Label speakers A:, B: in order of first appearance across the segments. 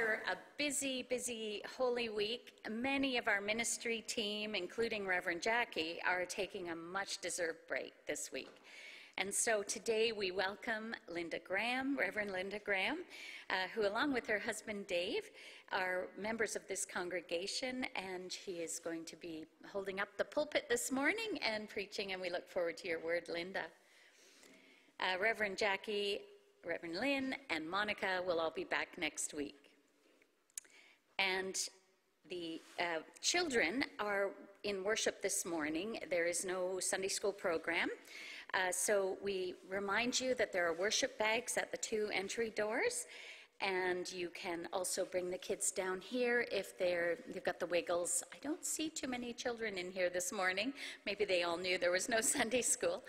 A: after a busy Holy Week, many of our ministry team, including Reverend Jackie, are taking a much-deserved break this week. And so today we welcome Linda Graham, Reverend Linda Graham, who along with her husband Dave are members of this congregation, and she is going to be holding up the pulpit this morning and preaching, and we look forward to your word, Linda. Reverend Jackie, Reverend Lynn, and Monica will all be back next week. And the children are in worship this morning. There is no Sunday school program. So we remind you that there are worship bags at the 2 entry doors, and you can also bring the kids down here if you've got the Wiggles. I don't see too many children in here this morning. Maybe they all knew there was no Sunday school.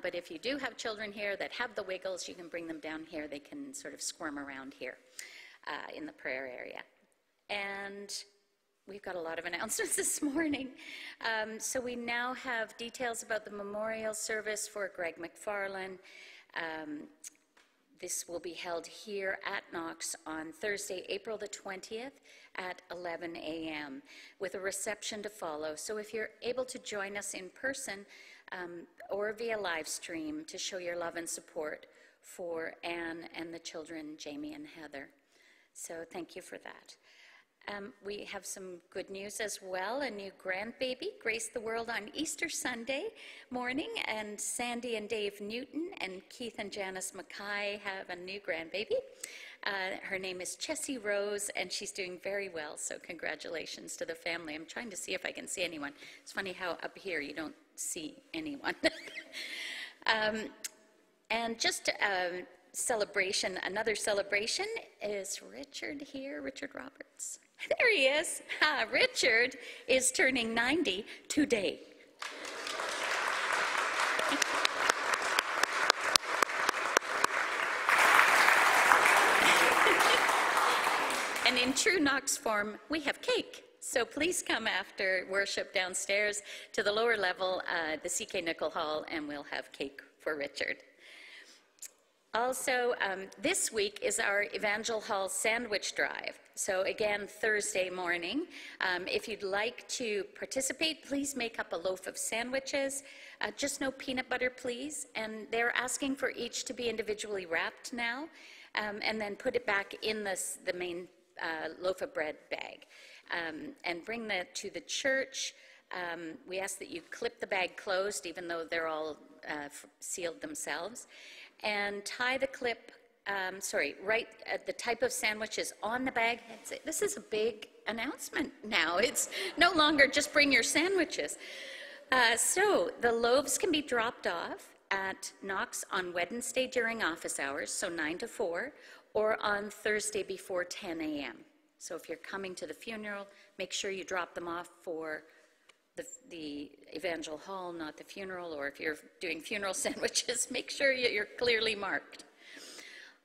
A: But if you do have children here that have the Wiggles, you can bring them down here. They can sort of squirm around here in the prayer area. And we've got a lot of announcements this morning. So we now have details about the memorial service for Greg McFarland. This will be held here at Knox on Thursday, April the 20th at 11 a.m. with a reception to follow. So if you're able to join us in person or via live stream to show your love and support for Anne and the children, Jamie and Heather. So thank you for that. We have some good news as well. A new grandbaby graced the world on Easter Sunday morning, and Sandy and Dave Newton and Keith and Janice Mackay have a new grandbaby. Her name is Chessie Rose, and she's doing very well, so congratulations to the family. I'm trying to see if I can see anyone. It's funny how up here you don't see anyone. And just celebration, another celebration is Richard here, Richard Roberts. There he is. Richard is turning 90 today. And in true Knox form, we have cake. So please come after worship downstairs to the lower level, the CK Nickel Hall, and we'll have cake for Richard. Also, this week is our Evangel Hall Sandwich Drive. So again, Thursday morning. If you'd like to participate, please make up a loaf of sandwiches. Just no peanut butter, please. And they're asking for each to be individually wrapped now, and then put it back in the main loaf of bread bag. And bring that to the church. We ask that you clip the bag closed, even though they're all sealed themselves. And tie the clip, write the type of sandwiches on the bag. This is a big announcement now. It's no longer just bring your sandwiches. So the loaves can be dropped off at Knox on Wednesday during office hours, so 9 to 4, or on Thursday before 10 a.m. So if you're coming to the funeral, make sure you drop them off for the Evangel Hall, not the funeral, or if you're doing funeral sandwiches, make sure you're clearly marked.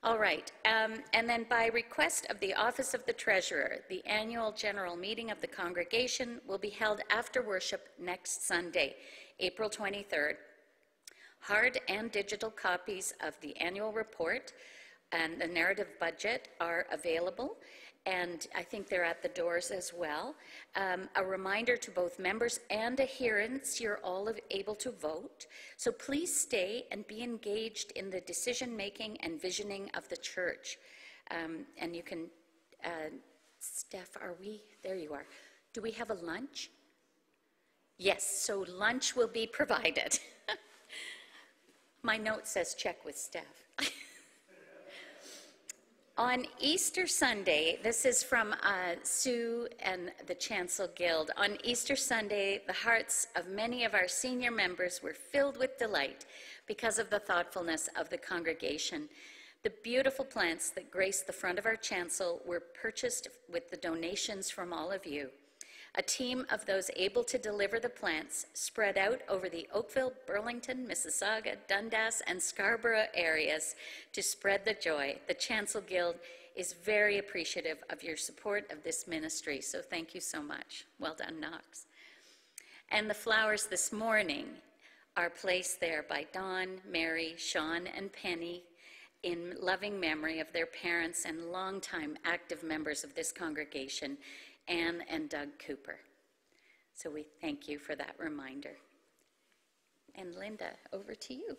A: All right, and then by request of the Office of the Treasurer, the annual general meeting of the congregation will be held after worship next Sunday, April 23rd. Hard and digital copies of the annual report and the narrative budget are available, and I think they're at the doors as well. A reminder to both members and adherents, you're all able to vote. So please stay and be engaged in the decision-making and visioning of the church. And you can, Steph, there you are. Do we have a lunch? Yes, so lunch will be provided. My note says check with Steph. On Easter Sunday, this is from Sue and the Chancel Guild. On Easter Sunday, the hearts of many of our senior members were filled with delight because of the thoughtfulness of the congregation. The beautiful plants that grace the front of our chancel were purchased with the donations from all of you. A team of those able to deliver the plants spread out over the Oakville, Burlington, Mississauga, Dundas, and Scarborough areas to spread the joy. The Chancel Guild is very appreciative of your support of this ministry, so thank you so much. Well done, Knox. And the flowers this morning are placed there by Dawn, Mary, Sean, and Penny, in loving memory of their parents and longtime active members of this congregation, Anne and Doug Cooper. So we thank you for that reminder. And Linda, over to you.